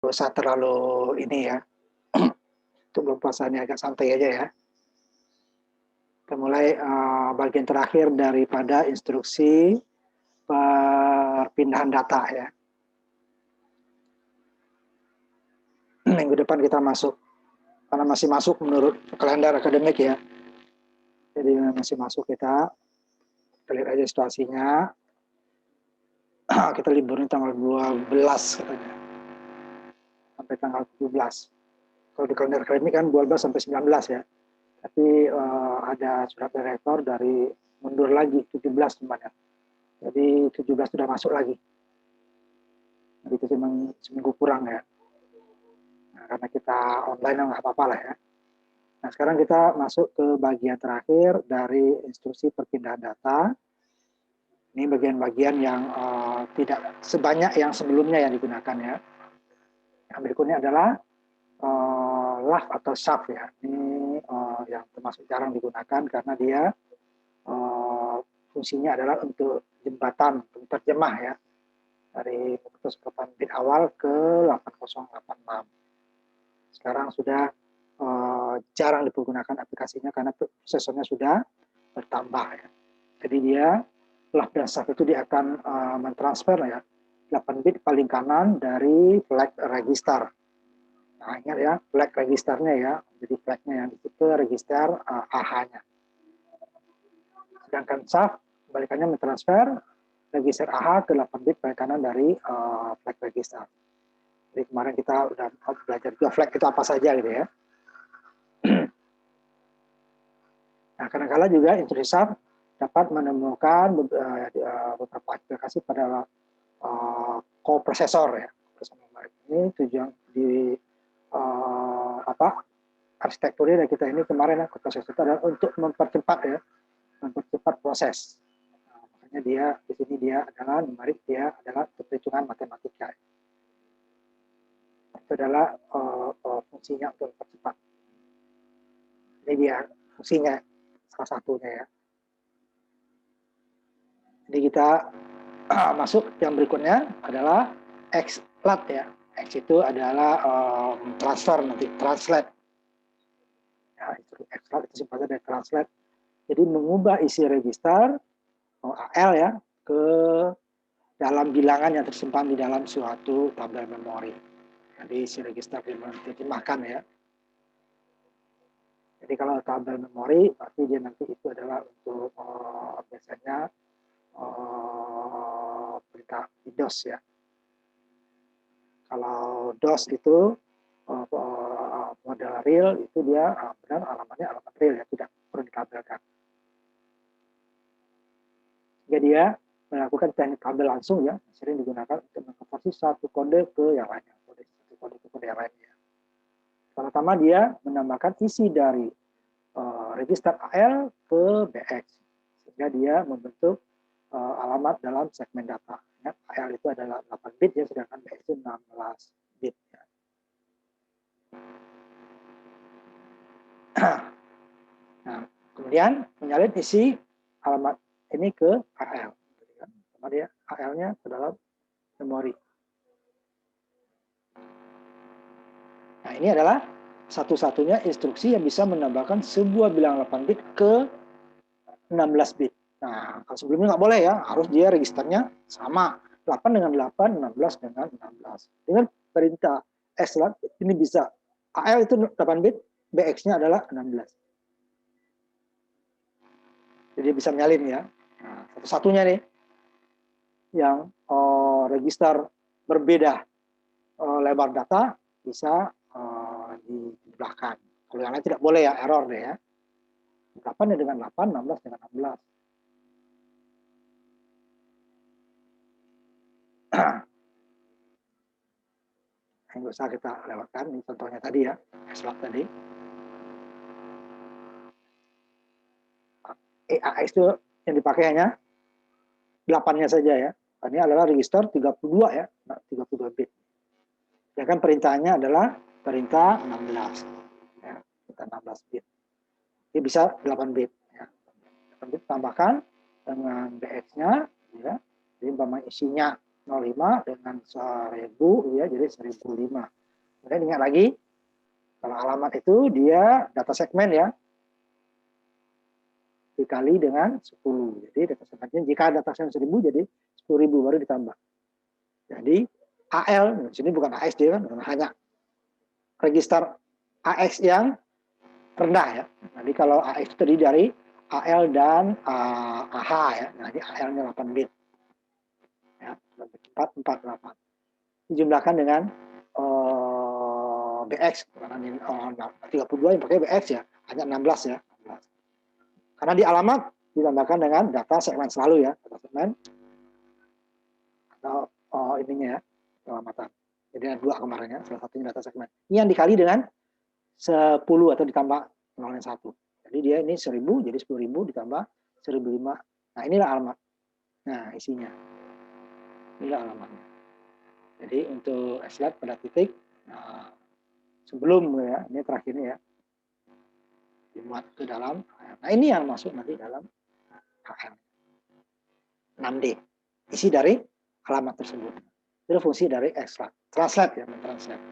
usah terlalu ini ya, untuk bulan puasa ini agak santai aja ya. Kita mulai bagian terakhir daripada instruksi perpindahan data ya. Minggu depan kita masuk, karena masih masuk menurut kalender akademik ya. Jadi masih masuk, kita lihat aja situasinya. Kita liburnya tanggal 12 katanya, sampai tanggal 17. Kalau di kalender akademik kan 12 sampai 19 ya. Tapi ada surat dari rektor dari mundur lagi 17 semuanya. Jadi 17 sudah masuk lagi. Jadi itu cuma seminggu kurang ya. Nah, karena kita online nggak apa-apa lah ya. Nah, sekarang kita masuk ke bagian terakhir dari instruksi perpindahan data. Ini bagian-bagian yang tidak sebanyak yang sebelumnya yang digunakan ya. Yang berikutnya adalah LAF atau SAF ya. Ini yang termasuk jarang digunakan karena dia fungsinya adalah untuk jembatan, untuk terjemah ya, dari 48 bit awal ke 8086. Sekarang sudah jarang dipergunakan aplikasinya karena prosesornya sudah bertambah ya. Jadi dia LAF dan SAF itu dia akan mentransfer ya 8 bit paling kanan dari flag register. Nah, ingat ya, flag registernya ya. Jadi flagnya yang itu ke register AH-nya. Sedangkan SAF kebalikannya mentransfer register AH ke 8 bit paling kanan dari flag register. Jadi kemarin kita udah belajar juga flag itu apa saja gitu ya. Nah, kadang-kadang juga instruksi SAF dapat menemukan beberapa aplikasi pada koprosesor ya. Ini tujuan di arsitekturnya kita ini kemarin ya, koprosesor itu adalah untuk mempercepat ya, mempercepat proses. Nah, makanya dia di sini dia adalah numerik, dia adalah perhitungan matematika. Itu adalah fungsinya untuk mempercepat. Ini dia fungsinya salah satunya ya. Jadi kita masuk yang berikutnya adalah XLAT ya. X itu adalah transfer, nanti translate. Ya, itu XLAT itu sifatnya dari translate. Jadi mengubah isi register AL ya ke dalam bilangan yang tersimpan di dalam suatu tabel memori. Jadi isi register diterjemahkan ya. Jadi kalau tabel memori, pasti dia nanti itu adalah untuk biasanya berita DOS ya. Kalau DOS itu model real itu dia benar alamatnya alamat real ya, tidak perlu ditabelkan. Jadi dia melakukan teknik tabel langsung ya, sering digunakan untuk mengkonversi satu kode ke yang lainnya, kode ke kode yang lainnya. Pertama dia menambahkan isi dari register AL ke BX, sehingga dia membentuk alamat dalam segmen data. Ya, AL itu adalah 8 bit ya, sedangkan BX itu 16 bit. Ya. Nah, kemudian menyalin isi alamat ini ke AL. Karena dia AL-nya ke dalam memori. Nah, ini adalah satu-satunya instruksi yang bisa menambahkan sebuah bilangan 8 bit ke 16 bit. Nah, kalau sebelumnya nggak boleh ya, harus dia registernya sama. 8 dengan 8, 16 dengan 16. Dengan perintah XLAT, ini bisa. AL itu 8 bit, BX-nya adalah 16. Jadi bisa menyalin ya. Nah, satu-satunya nih, yang register berbeda lebar data, bisa dibelahkan. Kalau yang lain tidak boleh ya, error deh ya. 8 dengan 8, 16 dengan 16. Yang usah kita lewatkan, ini contohnya tadi ya, XLAT tadi. EAX itu yang dipakai hanya 8-nya saja ya. Ini adalah register 32 ya, 32 bit. Ya kan perintahnya adalah perintah 16. Ya, perintah 16 bit. Ini bisa 8 bit. Ya. 8 bit tambahkan dengan BX-nya, ya. Jadi isinya 05 dengan 1000 ya, jadi 1005. Kemudian ingat lagi, kalau alamat itu dia data segmen ya, dikali dengan 10. Jadi data segmennya jika data segmen 1000 jadi 10.000 baru ditambah. Jadi AL, di sini bukan ASD kan, hanya register AX yang rendah ya. Jadi kalau AX terdiri dari AL dan AH ya. Jadi AL-nya 8 bit. Ya, 448. Dijumlahkan dengan BX, karena 32 yang pakai BX ya, hanya 16 ya. Karena di alamat ditambahkan dengan data segmen selalu ya, data segmen atau ininya ya, alamatan. Jadi ada 2 kemarin ya, salah satunya data segmen. Ini yang dikali dengan 10 atau ditambah 0,1. Jadi dia ini 1000, jadi 10.000 ditambah 1005. Nah inilah alamat. Nah isinya. Inilah alamatnya. Jadi untuk slide pada titik, nah, sebelum ya, ini terakhirnya ya, dimuat ke dalam. Nah ini yang masuk nanti dalam HM 6D. Isi dari alamat tersebut. Itu fungsi dari extract. Translate ya, mentranslate.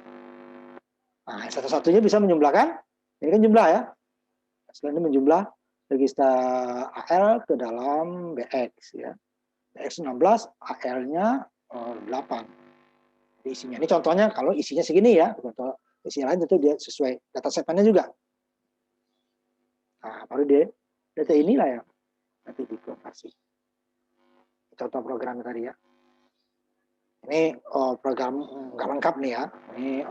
Nah satu-satunya bisa menjumlahkan, ini kan jumlah ya. Selain ini menjumlah register AL ke dalam BX ya. BX 16, AL-nya 8. Isinya ini contohnya kalau isinya segini ya, contoh isi lain tentu dia sesuai data segmennya juga. Nah, baru dia data inilah yang nanti dikonversi. Contoh program tadi ya. Ini program nggak lengkap nih ya. Ini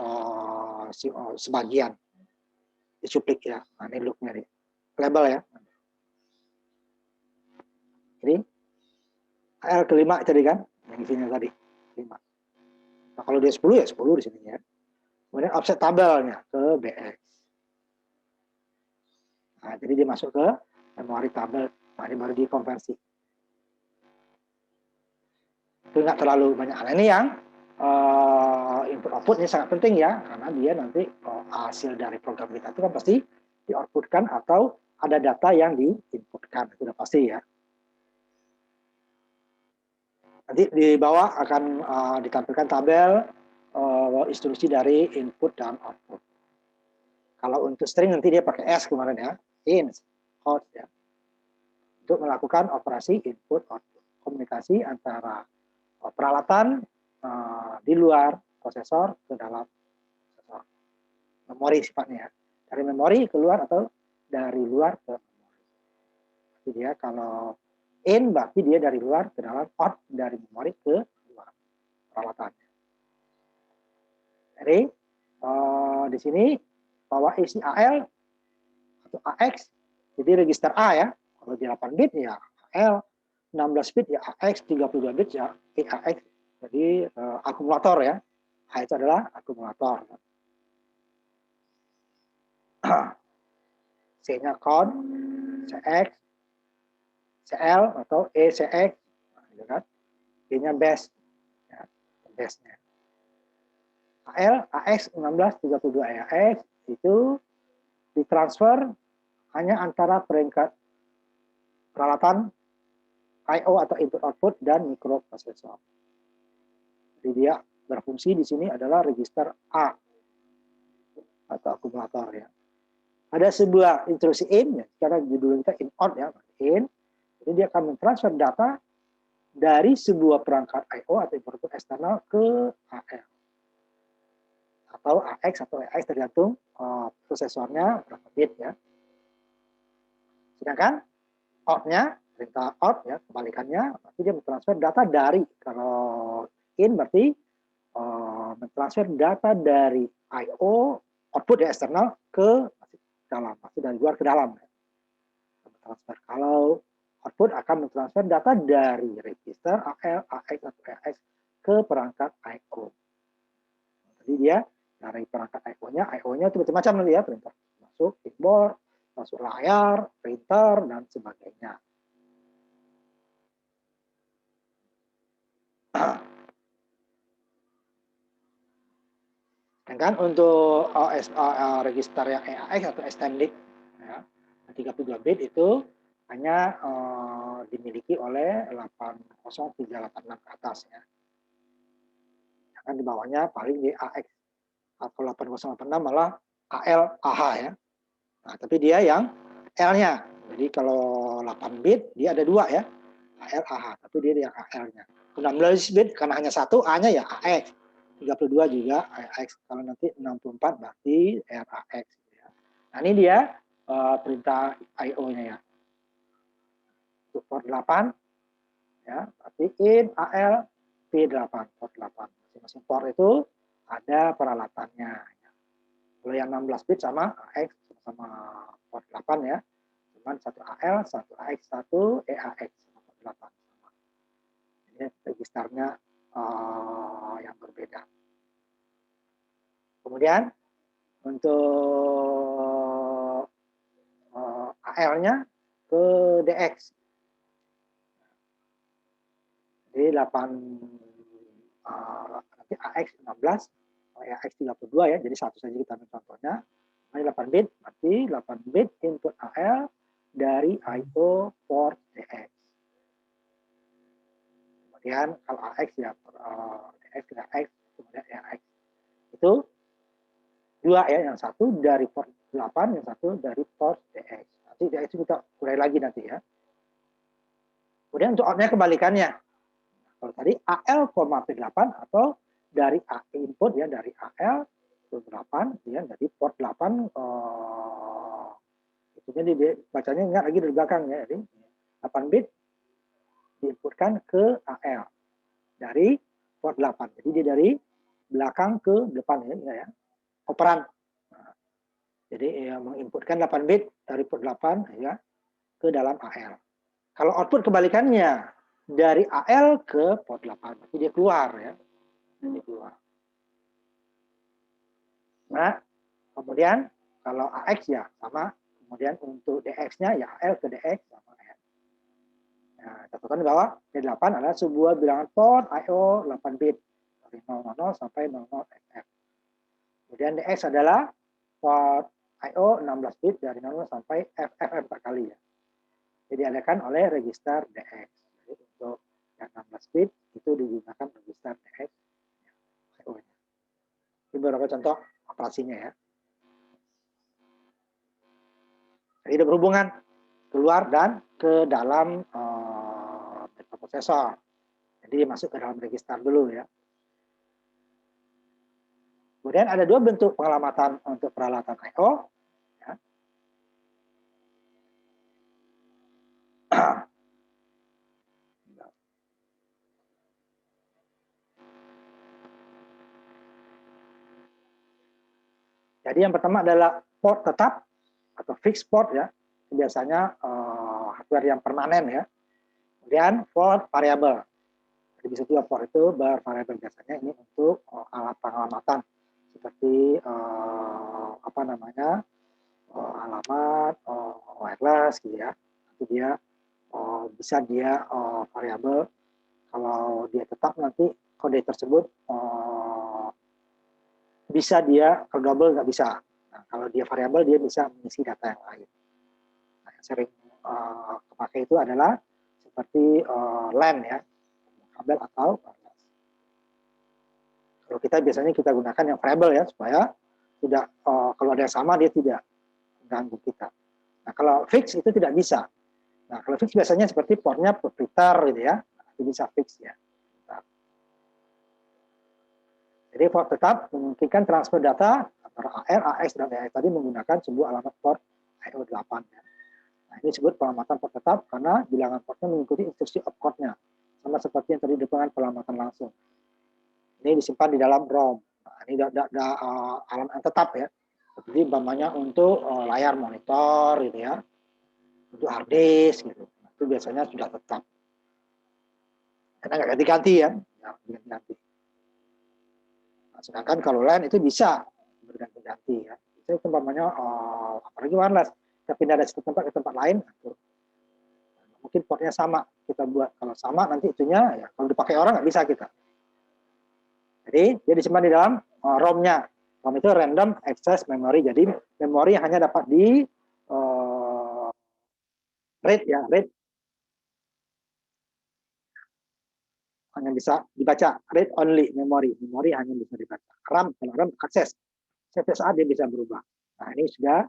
sebagian dicuplik ya. Nah, ini looknya nih. Label ya. Jadi AL kelima tadi kan, yang isinya tadi 5. Nah, kalau dia 10 ya 10 di sini ya. Kemudian offset tabelnya ke BX. Nah, jadi dia masuk ke memori tabel. Nah, ini baru dikonversi. Itu nggak terlalu banyak. Nah, ini yang input output ini sangat penting ya, karena dia nanti hasil dari program kita itu kan pasti di-outputkan atau ada data yang di-inputkan. Itu sudah pasti ya. Nanti di bawah akan ditampilkan tabel instruksi dari input dan output. Kalau untuk string nanti dia pakai S kemarin ya, in, out ya. Untuk melakukan operasi input output. Komunikasi antara peralatan di luar prosesor ke dalam prosesor. Memori sifatnya. Dari memori keluar atau dari luar ke memori. Jadi dia kalau in berarti dia dari luar ke dalam, out dari memori ke luar peralatannya. Jadi di sini bahwa isi AL atau AX, jadi register A ya, kalau di 8 bit ya AL, 16 bit ya AX, 32 bit ya AX, jadi akumulator ya, A itu adalah akumulator. C-nya count, CX, CL atau ECX, gitu kan. B-nya base, ya, base-nya. AL, AX 16, 32 AX itu ditransfer hanya antara peringkat peralatan I/O atau input output dan mikroprosesor. Jadi dia berfungsi di sini adalah register A atau akumulator ya. Ada sebuah instruksi in, ya, karena judul kita in out ya, in. Jadi dia akan mentransfer data dari sebuah perangkat I/O atau input eksternal ke AL atau AX atau AX tergantung prosesornya berapa bit ya. Sedangkan out-nya, perintah out ya, kebalikannya, berarti dia mentransfer data dari, kalau in berarti mentransfer data dari I/O output ya eksternal ke dalam, pasti dari luar ke dalam. Transfer. Kalau output akan mentransfer data dari register AL, AX atau AX ke perangkat I/O. Jadi dia dari perangkat I/O-nya itu macam-macam nanti ya, printer masuk keyboard, masuk layar, printer dan sebagainya. Sedangkan untuk register yang EAX atau extended ya, 32 bit itu hanya dimiliki oleh 80386 ke atas ya. Kan di bawahnya paling di AX. Kalau 8086 malah AL AH ya. Nah, tapi dia yang L-nya. Jadi kalau 8 bit dia ada 2 ya. AL AH, tapi dia yang AL-nya. 16 bit karena hanya satu, A-nya ya AX. 32 juga AX. Kalau nanti 64 berarti RAX ya. Nah, ini dia perintah IO-nya ya. Untuk port 8 ya, berarti in AL P8 port 8. Masing-masing port itu ada peralatannya. Kalau yang 16 bit sama AX sama port 8 ya. Cuman satu AL, satu AX, satu EAX sama port 8 sama. Ini registernya yang berbeda. Kemudian untuk AL-nya ke DX. Jadi 8 nanti AX 16, AX 32 ya. Jadi satu saja kita ambil contohnya. Ini 8 bit, berarti 8 bit input AL dari IO port DX. Kemudian kalau AX ya DX ke AX, kemudian AX. Itu dua ya, yang satu dari port 8, yang satu dari port DX. Nanti DX kita urai lagi nanti ya. Kemudian untuk outnya kebalikannya. Kalau tadi AL, P8 atau dari input ya, dari AL ke 8 ya, dari port 8 itunya bacanya ingat lagi dari belakang ya. Jadi 8 bit diinputkan ke AL dari port 8. Jadi dia dari belakang ke depan ya, operan. Nah, jadi menginputkan 8 bit dari port 8 ya ke dalam AL. Kalau output kebalikannya dari AL ke port 8, berarti dia keluar ya. Dia keluar. Nah, kemudian kalau AX ya sama, kemudian untuk DX-nya ya AL ke DX sama ya. Nah, catatan bahwa D8 adalah sebuah bilangan port IO 8 bit dari 000 sampai 00FF. Kemudian DX adalah port IO 16 bit dari 00 sampai FF 4 kali ya. Jadi diadakan oleh register DX. Jadi untuk yang 16 bit itu digunakan register DX. Ini beberapa contoh operasinya ya. Jadi ada berhubungan keluar dan ke dalam prosesor. Jadi masuk ke dalam register dulu ya. Kemudian ada dua bentuk pengelamatan untuk peralatan I/O. Ya. Jadi yang pertama adalah port tetap atau fixed port ya, biasanya hardware yang permanen ya. Kemudian port variabel. Jadi bisa juga port itu bervariabel, biasanya ini untuk alat pengelamatan seperti apa namanya alamat wireless gitu ya. Nanti dia bisa dia variabel. Kalau dia tetap nanti kode tersebut bisa dia double nggak bisa. Nah, kalau dia variabel dia bisa mengisi data yang lain. Nah, yang sering kepakai itu adalah seperti LAN ya, kabel atau wireless. Kalau kita biasanya kita gunakan yang variabel ya, supaya tidak kalau ada yang sama dia tidak mengganggu kita. Nah, kalau fix itu tidak bisa. Nah, kalau fix biasanya seperti portnya proprietor gitu ya, itu bisa fix ya. Jadi port tetap memungkinkan transfer data antara AR, AX, dan EX tadi menggunakan sebuah alamat port IO8. Ya. Nah, ini disebut pengamatan port tetap karena bilangan portnya mengikuti instruksi opcode-nya. Sama seperti yang tadi dengan pengamatan langsung. Ini disimpan di dalam ROM. Nah, ini alamat tetap ya. Jadi umpamanya untuk layar monitor gitu ya. Untuk hard disk gitu. Nah, itu biasanya sudah tetap. Karena nggak ganti-ganti ya. Ganti-ganti. Sedangkan kalau LAN itu bisa berganti-ganti ya. Itu umpamanya apalagi wireless, kita pindah dari satu tempat ke tempat lain, mungkin portnya sama kita buat. Kalau sama nanti itunya ya kalau dipakai orang nggak bisa kita. Jadi dia disimpan di dalam ROM-nya. ROM itu random access memory. Jadi memori yang hanya dapat di read ya, read. hanya bisa dibaca, read only, memori hanya bisa dibaca. RAM, kalau RAM akses, setiap saat dia bisa berubah. Nah ini sudah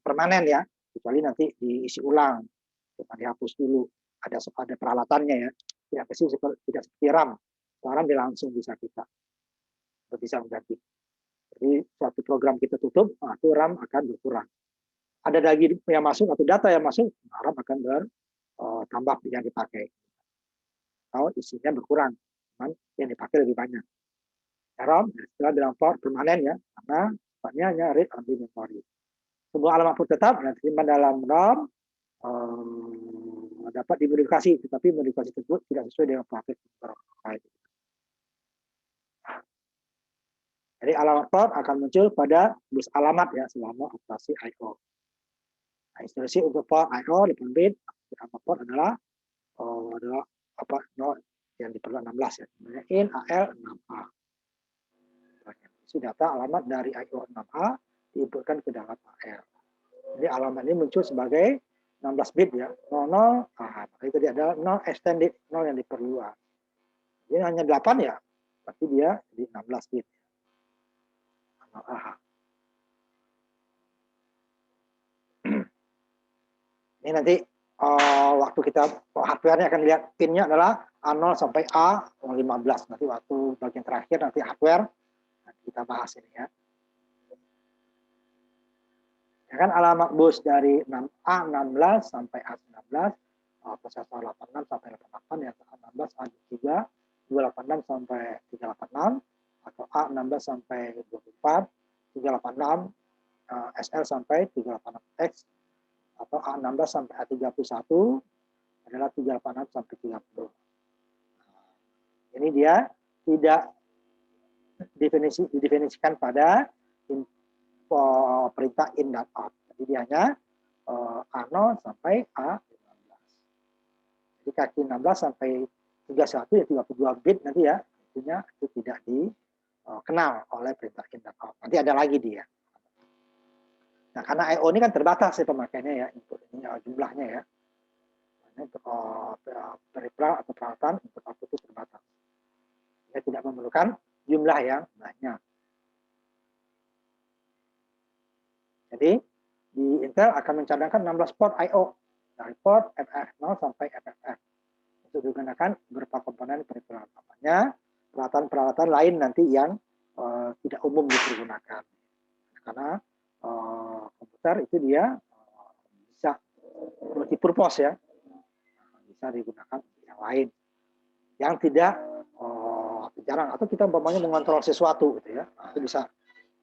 permanen ya, kecuali nanti diisi ulang, kita dihapus dulu. Ada peralatannya ya, tidak seperti RAM. RAM dia langsung bisa kita bisa mengganti. Jadi suatu program kita tutup, itu RAM akan berkurang. Ada lagi yang masuk atau data yang masuk, RAM akan bertambah yang dipakai. Atau isinya berkurang, yang dipakai lebih banyak. RAM istilah bilang permanen ya, karena sifatnya hanya read only memory. Sebuah alamat pun tetap diterima dalam RAM dapat dimodifikasi, tetapi modifikasi tersebut tidak sesuai dengan praktik lain. Jadi alamat port akan muncul pada bus alamat ya selama operasi I/O. Nah, instruksi untuk port I/O 8 bit alamat port adalah yang diperlukan 16 ya, in AL 6A. Isi data alamat dari I/O 6A diinputkan ke dalam AL. Jadi alamat ini muncul sebagai 16 bit ya, 00 AH. Itu dia ada 0 extended, 0 yang diperluas. Ini hanya 8 ya, tapi dia di 16 bit. AH. Ini nanti waktu kita hardware-nya akan lihat pinnya adalah A0 sampai A15. Nanti waktu bagian terakhir nanti hardware kita bahas ini ya. Ya kan alamat bus dari A16 sampai A19, prosesor 86 sampai 88 ya, A16 A23, 286 sampai 386 atau A16 sampai 24, 386 SL sampai 386X atau A16 sampai A31 adalah 386 sampai 30. Ini dia tidak didefinisikan pada perintah in dan out. Jadi dia hanya A0 sampai A15. Jadi kaki 16 sampai 31 ya 32 bit nanti ya, artinya itu tidak dikenal oleh perintah in dan out. Nanti ada lagi dia. Nah, karena I/O ini kan terbatas ya pemakaiannya ya, input ini jumlahnya ya. Untuk peripheral atau peralatan input output itu terbatas. Dia tidak memerlukan jumlah yang banyak. Jadi di Intel akan mencadangkan 16 port I/O dari port FF0 sampai FFF untuk digunakan beberapa komponen peripheral. Namanya peralatan-peralatan lain nanti yang tidak umum dipergunakan. Karena komputer itu dia bisa multipurpose ya, bisa digunakan yang lain, yang tidak jarang atau kita umpamanya mengontrol sesuatu gitu ya, itu bisa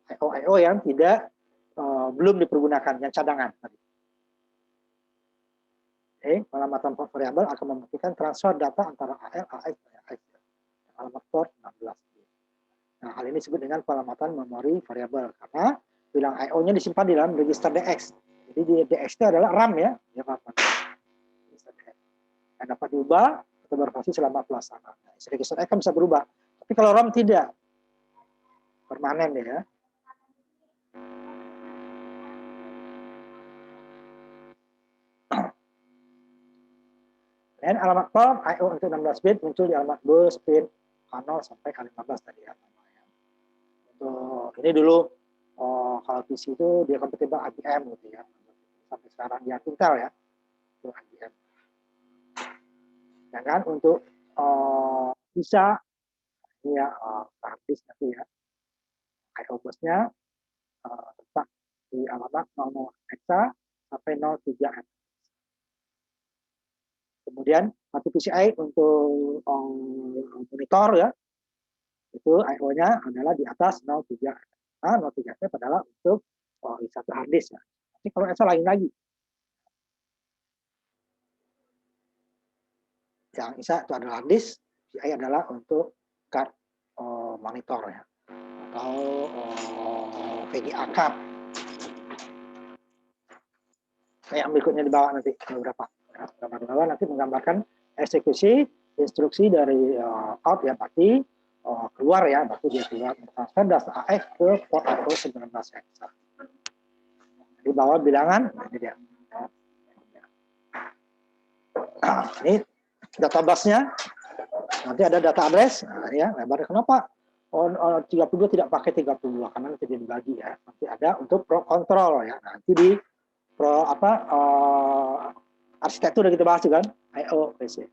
I/O yang tidak belum dipergunakan, yang cadangan. Pengamatan port variabel akan memungkinkan transfer data antara AL, AX, dan AX. Alamat port 16. Nah, hal ini disebut dengan pengamatan memori variabel karena bilang I/O-nya disimpan di dalam register DX. Jadi di DX itu adalah RAM ya, yang dapat diubah atau berfungsi selama pelaksanaan. Nah, register DX kan bisa berubah, tapi kalau RAM tidak, permanen ya. Dan alamat port I/O untuk 16 bit muncul di alamat bus pin A0 sampai A15 tadi ya. Untuk ini dulu kalau PC itu dia kompatibel ATM gitu ya. Sampai sekarang dia Intel ya. Itu ATM. Dan kan untuk bisa ini ya hard disk nanti ya. I/O busnya tetap di alamat 00 hexa sampai 03 hexa. Kemudian satu PCI untuk monitor ya, itu I/O-nya adalah di atas 03. Nah, 03 itu adalah untuk satu hard disk ya. Tapi kalau ESA lain lagi. Yang ISA itu adalah hard disk, PCI adalah untuk card monitor ya, atau VGA card. Yang berikutnya di bawah nanti beberapa. Gambar di bawah nanti menggambarkan eksekusi instruksi dari out ya pasti keluar ya, berarti dia keluar transfer data AX ke port I/O 19 hexa. Di bawah bilangan ini dia. Nah, ini database-nya Nanti ada data address, nah, ya lebarnya kenapa? 32 tidak pakai 32 karena nanti dibagi ya. Nanti ada untuk pro control ya. Nanti di pro arsitektur udah kita bahas kan, I/O PC.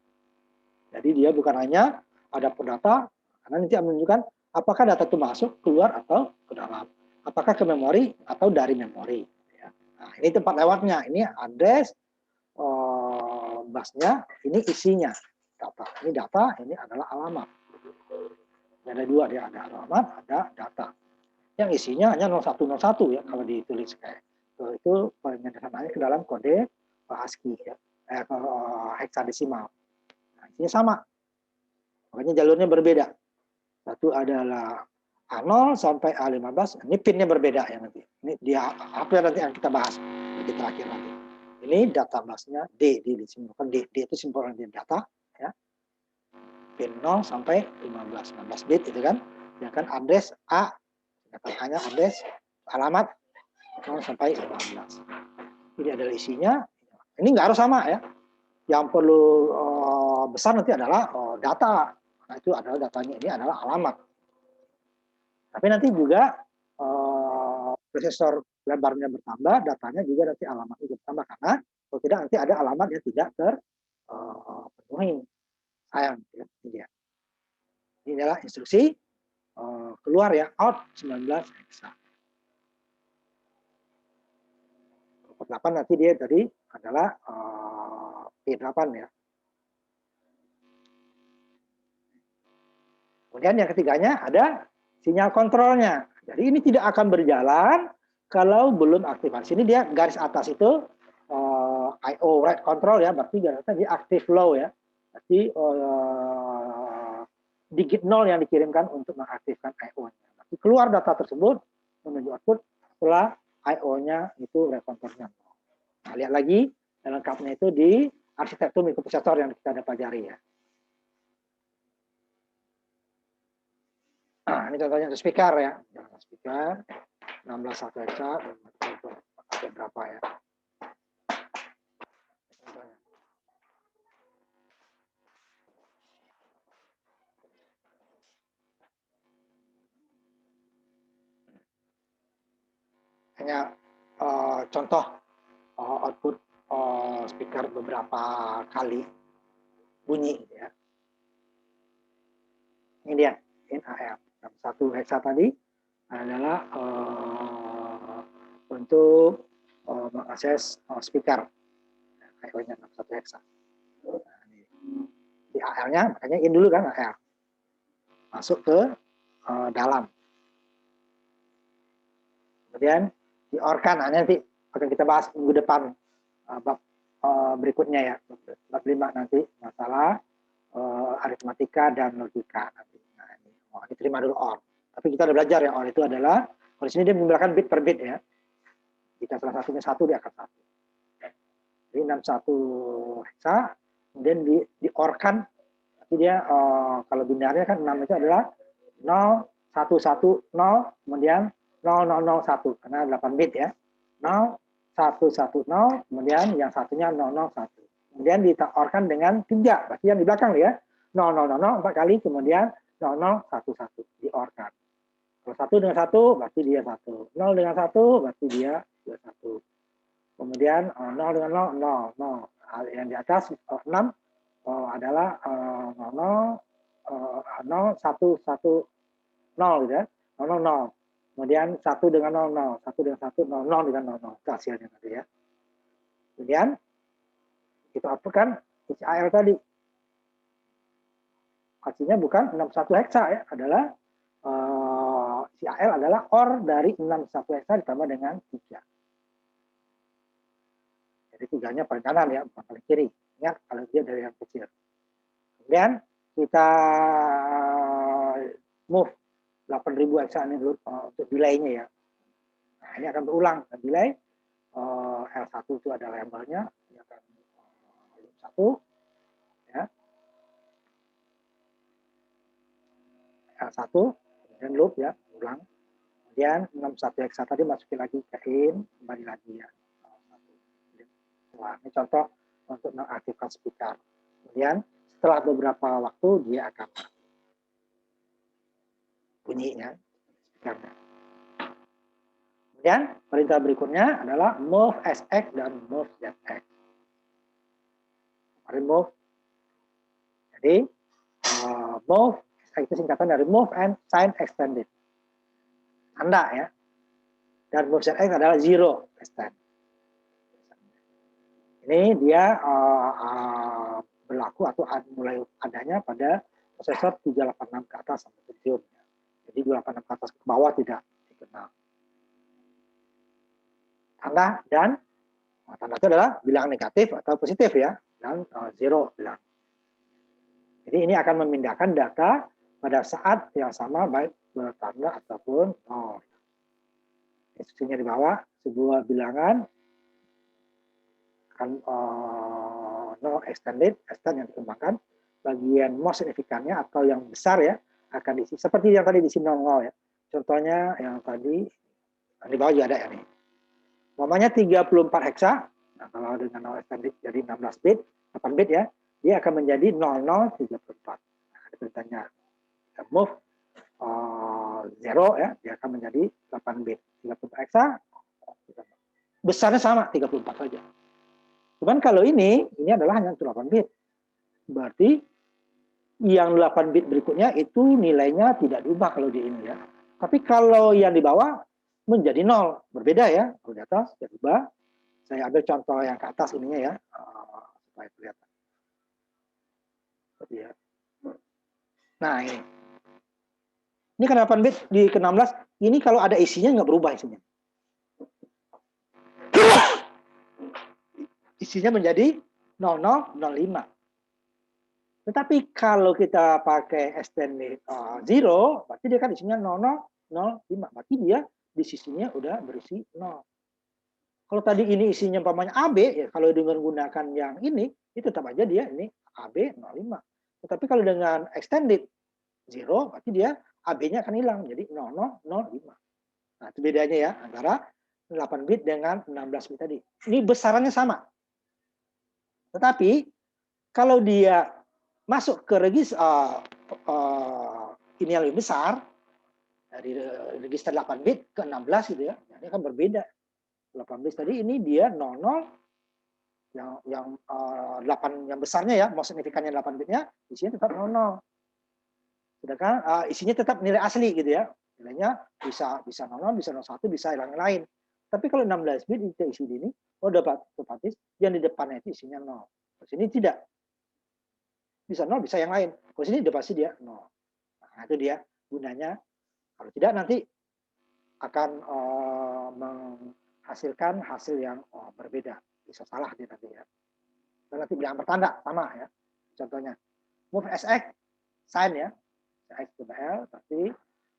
Jadi dia bukan hanya ada data, karena nanti menunjukkan apakah data itu masuk, keluar atau ke dalam. Apakah ke memori atau dari memori. Ya. Nah, ini tempat lewatnya. Ini address, busnya, ini isinya data. Ini data, ini adalah alamat. Ada dua dia, ada alamat, ada data. Yang isinya hanya 0101 ya kalau ditulis kayak itu penyandarannya ke dalam kode ASCII ya, heksadesimal. Nah, isinya sama. Makanya jalurnya berbeda. Satu adalah A0 sampai A15, ini pinnya berbeda ya nanti. Ini dia apa nanti yang kita bahas di terakhir nanti. Ini data busnya D, disimbolkan D itu simbolan di data ya. Pin 0 sampai 15 bit itu kan. Ya kan address A, hanya address alamat 0 sampai 15. Ini adalah isinya. Ini nggak harus sama ya. Yang perlu besar nanti adalah data. Nah, itu adalah datanya, ini adalah alamat. Tapi nanti juga prosesor lebarnya bertambah, datanya juga nanti alamatnya bertambah karena kalau tidak nanti ada alamat yang tidak terpenuhi. Sayang, ya, ini dia. Ini adalah instruksi keluar ya, out 19 hexa. 8 nanti dia tadi adalah P8 ya. Kemudian yang ketiganya ada sinyal kontrolnya. Jadi ini tidak akan berjalan kalau belum aktifasi. Ini dia garis atas itu I/O write control ya, berarti garisnya dia active low ya. Berarti digit 0 yang dikirimkan untuk mengaktifkan I/O-nya. Berarti keluar data tersebut menuju output setelah I/O-nya itu write control-nya. Nah, lihat lagi lengkapnya itu di arsitektur mikroprosesor yang kita ada pelajari ya. Nah, ini contohnya untuk speaker ya. Speaker 16 hexa ada berapa ya? Hanya contoh output speaker beberapa kali bunyi ya. Ini dia NAR. Satu hexa tadi adalah untuk mengakses speaker. I/O-nya 61 hexa. Nah, di AL-nya makanya in dulu kan AL. Masuk ke dalam. Kemudian di OR-kan, nah, nanti akan kita bahas minggu depan bab berikutnya ya, bab 5 nanti masalah aritmatika dan logika nanti. Nah, ini terima dulu OR. Tapi kita udah belajar ya, OR itu adalah di sini dia menggunakan bit per bit ya. Jika salah satunya 1 dia akan 1. Jadi 61 hexa, kemudian di OR-kan, nanti dia kalau binarnya kan 6 itu adalah 0110, kemudian 0001 karena 8 bit ya. 0110, kemudian yang satunya 001. Kemudian ditaorkan dengan 3, berarti yang di belakang ya. 0000 4 kali, kemudian 0011 diorkan. Kalau 1 dengan 1 berarti dia 1. 0 dengan 1 berarti dia 21. Kemudian 0 dengan 0 0. Yang di atas 6 adalah 00 0110 gitu ya. 00. Kemudian 1 dengan 00, 1 dengan 1, 00 dengan 00. Itu hasilnya tadi ya. Kemudian kita outputkan isi AL tadi. Hasilnya bukan 61 hexa ya, adalah isi AL adalah OR dari 61 hexa ditambah dengan 3. Jadi 3-nya paling kanan ya, bukan paling kiri. Ingat kalau dia dari yang kecil. Kemudian kita move 8000 hexa ini dulu untuk delay-nya ya. Nah, ini akan berulang delay. L1 itu adalah labelnya, ini akan 1 ya. L1 kemudian loop ya, ulang. Kemudian 61 hexa tadi masukin lagi ke in, kembali lagi ya. Wah, ini contoh untuk mengaktifkan speaker. Kemudian setelah beberapa waktu dia akan bunyinya. Kemudian perintah berikutnya adalah move SX dan move ZX. Remove. Jadi move itu singkatan dari move and sign extended. Tanda ya. Dan move ZX adalah zero extend. Ini dia berlaku atau mulai adanya pada prosesor 386 ke atas sampai Pentium. Jadi 286 ke atas ke bawah tidak dikenal. Tanda dan tanda itu adalah bilangan negatif atau positif ya, dan zero bilang. Jadi ini akan memindahkan data pada saat yang sama baik bertanda ataupun nol. Instruksinya di bawah sebuah bilangan akan no extended, extend yang dikembangkan, bagian most signifikannya atau yang besar ya akan diisi seperti yang tadi diisi 00 ya. Contohnya yang tadi di bawah juga ada ya nih. Namanya 34 heksa. Nah, kalau dengan no extended jadi 16 bit, 8 bit ya, dia akan menjadi 0034. Nah, ada perintahnya move 0 ya, dia akan menjadi 8 bit. 34 heksa besarnya sama 34 saja. Cuman kalau ini adalah hanya 8 bit. Berarti yang 8 bit berikutnya itu nilainya tidak diubah kalau di ini ya. Tapi kalau yang di bawah menjadi 0, berbeda ya. Kalau di atas ya ubah. Saya ambil contoh yang ke atas ininya ya, supaya kelihatan. Ya. Nah ini. Ini kan 8 bit di ke-16, ini kalau ada isinya nggak berubah isinya. Isinya menjadi 0005. Tetapi kalau kita pakai extended 0, berarti dia kan isinya 0005. Berarti dia di sisinya udah berisi 0. Kalau tadi ini isinya umpamanya AB, ya kalau dengan menggunakan yang ini, itu tetap aja dia ini AB 05. Tetapi kalau dengan extended 0, berarti dia AB-nya akan hilang, jadi 0005. Nah, itu bedanya ya, antara 8 bit dengan 16 bit tadi. Ini besarannya sama. Tetapi, kalau dia masuk ke register ini yang lebih besar, dari register 8 bit ke 16 gitu ya, ini akan berbeda. 8 bit tadi ini dia 00, yang 8 yang besarnya ya, mau signifikannya 8 bitnya, isinya tetap 00. Sedangkan isinya tetap nilai asli gitu ya. Nilainya bisa 00, bisa 01, bisa yang lain. Tapi kalau 16 bit itu isi di ini, dapat otomatis yang di depannya itu isinya 0. Di sini tidak. Bisa 0, bisa yang lain. Kalau sini udah pasti dia 0. Nah, itu dia gunanya. Kalau tidak nanti akan menghasilkan hasil yang berbeda. Bisa salah dia tadi ya. Dan nanti bilangan bertanda sama ya. Contohnya move SX sign ya. CS ke BL, tapi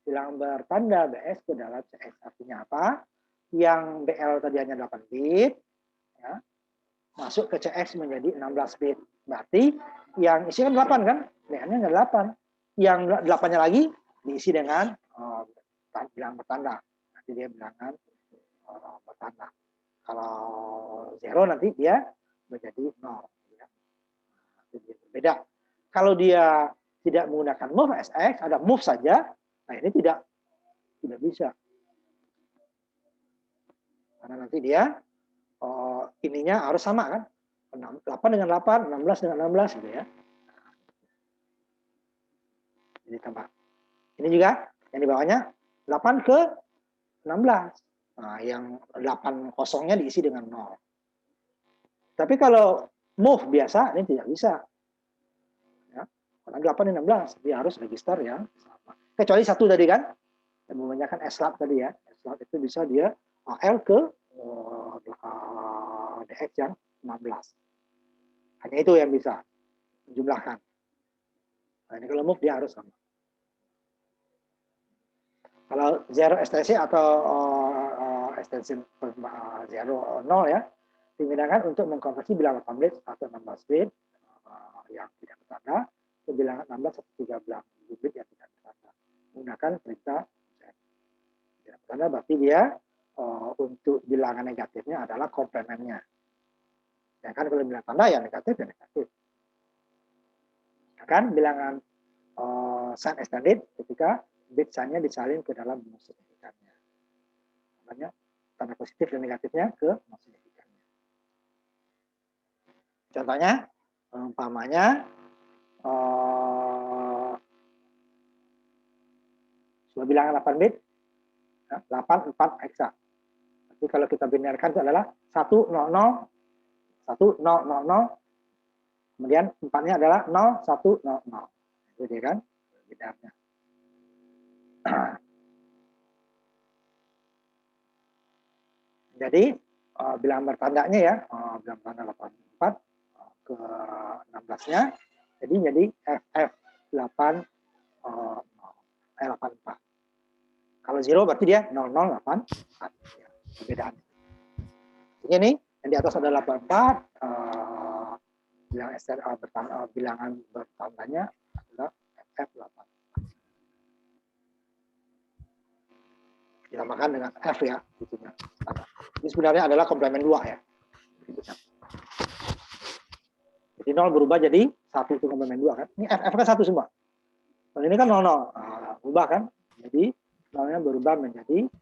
bilangan bertanda BS ke dalam CS. Artinya apa? Yang BL tadi hanya 8 bit, ya, masuk ke CS menjadi 16 bit. Berarti yang isi kan 8 kan? BL-nya hanya 8. Yang 8-nya lagi diisi dengan bilangan bertanda. Nanti dia bilangan bertanda. Kalau 0 nanti dia menjadi 0. Ya. Itu dia berbeda. Kalau dia tidak menggunakan move SX, ada move saja, nah ini tidak bisa. Karena nanti dia ininya harus sama kan, 8 dengan 8, 16 dengan 16 gitu ya. Jadi tambah. Ini juga yang di bawahnya 8 ke 16. Nah, yang 8 kosongnya diisi dengan 0. Tapi kalau move biasa ini tidak bisa. Ya. Karena 8 dan 16 dia harus register yang sama. Kecuali satu tadi kan, yang menggunakan S-Lab tadi ya. S-Lab itu bisa dia L ke DX yang 16. Hanya itu yang bisa menjumlahkan. Nah, ini kalau move dia harus sama. Kalau zero ekstensi atau ekstensi 0 ya, digunakan untuk mengkonversi bilangan 8 bit atau 16 bit yang tidak bertanda ke bilangan 16 atau 13 bit yang tidak bertanda. Menggunakan perintah tidak bertanda berarti dia untuk bilangan negatifnya adalah komplemennya. Ya kan kalau bilangan tanda ya negatif ya negatif. menggunakan bilangan sign extended ketika bit sign-nya disalin ke dalam non signifikannya. Namanya tanda positif dan negatifnya ke non signifikannya. Contohnya, umpamanya sebuah bilangan 8 bit, 8 4 hexa. Jadi kalau kita binarkan itu adalah 1 0 0 1 0 0 0, kemudian 4-nya adalah 0 1 0 0. Itu dia kan binarnya. Jadi bilangan bertandanya ya, bilangan tanda 84 ke 16-nya, jadi FF8 84. Kalau 0 berarti dia 0084. Ya, perbedaan. Ini yang di atas ada 84, bilangan bertandanya adalah FF8. Dinamakan dengan F ya, gitu ya. Ini sebenarnya adalah komplemen 2 ya. Jadi 0 berubah jadi 1 itu komplemen 2 kan. Ini FF kan 1 semua. Kalau ini kan 00. Nah, berubah kan. Jadi 0-nya berubah menjadi 1.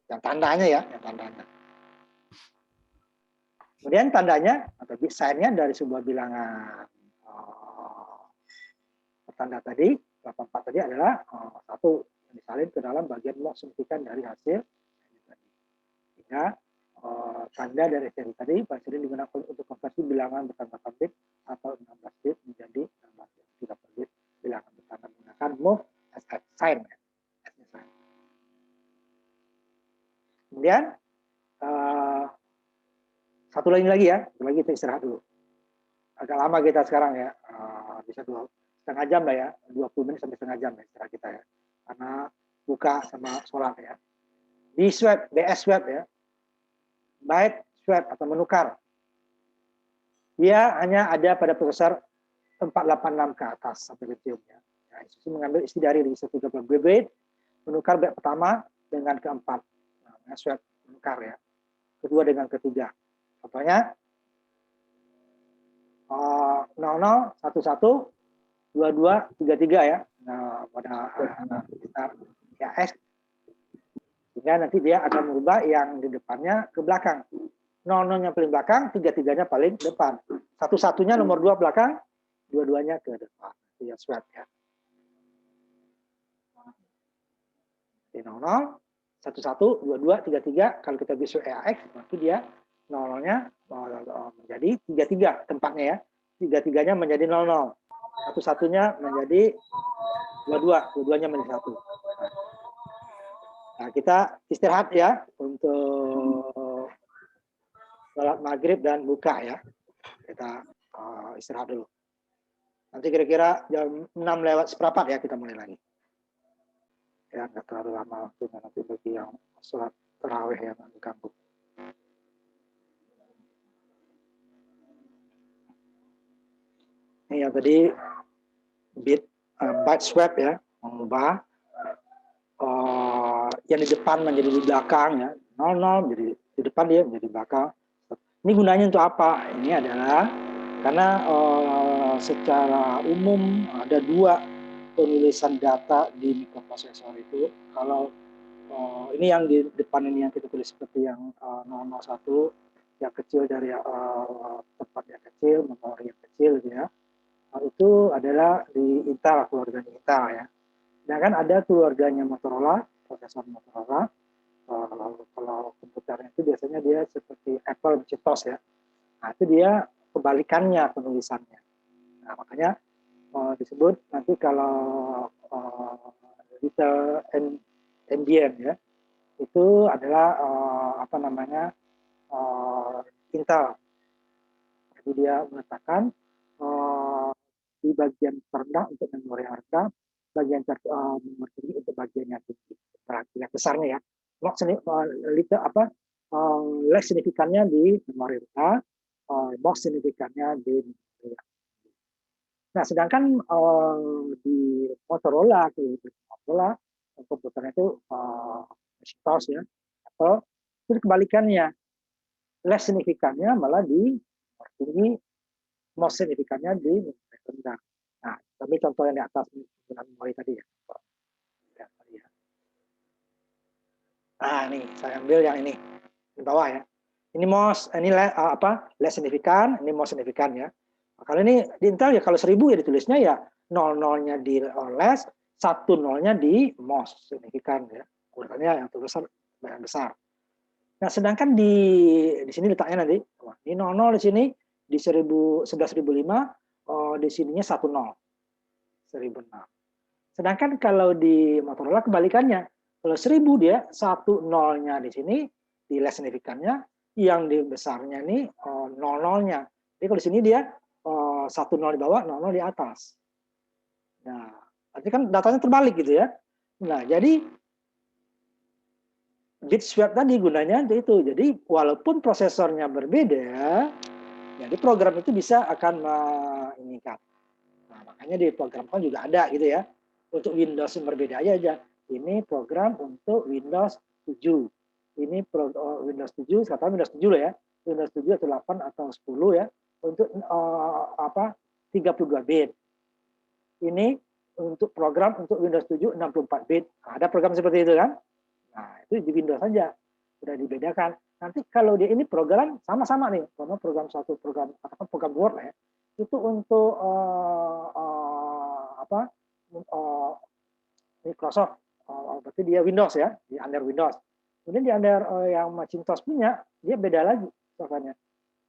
Yang tandanya ya, yang tandanya. Kemudian tandanya atau bit sign-nya dari sebuah bilangan tanda tadi, 84 tadi adalah 1 yang disalin ke dalam bagian log signifikan dari hasil. Sehingga tanda dari seri tadi paling sering digunakan untuk konversi bilangan bertanda 8 bit atau 16 bit menjadi 16 bit bilangan bertanda menggunakan move as sign. Kemudian satu lagi ya, kita istirahat dulu. Agak lama kita sekarang ya, bisa 2,5 jam lah ya, 20 menit sampai setengah jam ya istirahat kita ya. Karena buka sama sholat ya. Di swap, BS swap ya, byte swap atau menukar. Dia hanya ada pada prosesor 486 ke atas sampai lithiumnya. Ya, instruksi mengambil isi dari register 30 bit, menukar byte pertama dengan keempat. Nah, swap menukar ya. Kedua dengan ketiga. Contohnya 00 11 22 33 ya. Nah, pada kita ya S, sehingga nanti dia akan merubah yang di depannya ke belakang. 00-nya paling belakang, 33-nya paling depan. Satu-satunya nomor 2 belakang, dua-duanya ke depan. Itu ya swap ya. 00 11 22 33, kalau kita bisa EAX berarti dia 00-nya menjadi 33 tempatnya ya. 33-nya menjadi 00. Satu-satunya menjadi 22, dua-duanya menjadi 1. Nah, kita istirahat ya untuk sholat maghrib dan buka ya. Kita istirahat dulu. Nanti kira-kira jam 6 lewat seperempat ya kita mulai lagi. Ya, nggak terlalu lama waktunya nanti bagi yang sholat tarawih yang di kampung. Ini yang tadi byte swap ya, mengubah yang di depan menjadi di belakang ya, 00 jadi di depan dia menjadi belakang. Ini gunanya untuk apa? Ini adalah karena secara umum ada 2 penulisan data di mikroprosesor itu. Kalau ini yang di depan ini yang kita tulis seperti yang 001 yang kecil dari tempat yang kecil, memori yang kecil gitu ya. Itu adalah di Intel, keluarganya Intel ya. Sedangkan ada keluarganya Motorola, prosesor Motorola. Kalau komputernya itu biasanya dia seperti Apple Macintosh ya. Nah itu dia kebalikannya penulisannya. Nah makanya disebut nanti kalau Little Endian ya, itu adalah Intel. Jadi dia meletakkan di bagian terendah untuk memori yang rendah, bagian memori tinggi untuk bagian yang tinggi. Yang besarnya ya. Less signifikannya di memori rendah, most signifikannya di memori rendah. Nah, sedangkan di Motorola komputernya itu Macintosh ya, atau itu kebalikannya, less signifikannya malah di tinggi, most signifikannya di memori rendah. Nah, kami contoh yang di atas penggunaan memori tadi ya. Nah, nih saya ambil yang ini di bawah ya. Ini most, ini less signifikan, ini most signifikan ya. Nah, kalau ini di Intel ya kalau 1000 ya ditulisnya ya 00-nya di less, 10-nya di most signifikan ya. Urutannya yang terbesar yang besar. Nah, sedangkan di sini letaknya nanti ini 00 di sini di 11.005 di sininya 10 1006. Sedangkan kalau di Motorola kebalikannya. Kalau 1000 dia 10-nya di sini di less signifikannya, yang di besarnya nih 00-nya. Jadi kalau di sini dia 10 di bawah, 00 di atas. Nah, berarti kan datanya terbalik gitu ya. Nah, jadi bit swap tadi gunanya itu. Jadi walaupun prosesornya berbeda, jadi program itu bisa akan meningkat. Nah, makanya diprogramkan juga ada gitu ya. Untuk Windows yang berbeda aja. Ini program untuk Windows 7. Ini Windows 7, katakan Windows 7 loh ya. Windows 7 atau 8 atau 10 ya. Untuk 32 bit. Ini untuk program untuk Windows 7 64 bit. Nah, ada program seperti itu kan? Nah, itu di Windows saja. Sudah dibedakan. Nanti kalau dia ini program sama-sama nih. Program satu program atau program Word ya. Itu untuk Microsoft, berarti dia Windows ya, di under Windows. Kemudian di under yang Macintosh punya, dia beda lagi soalnya.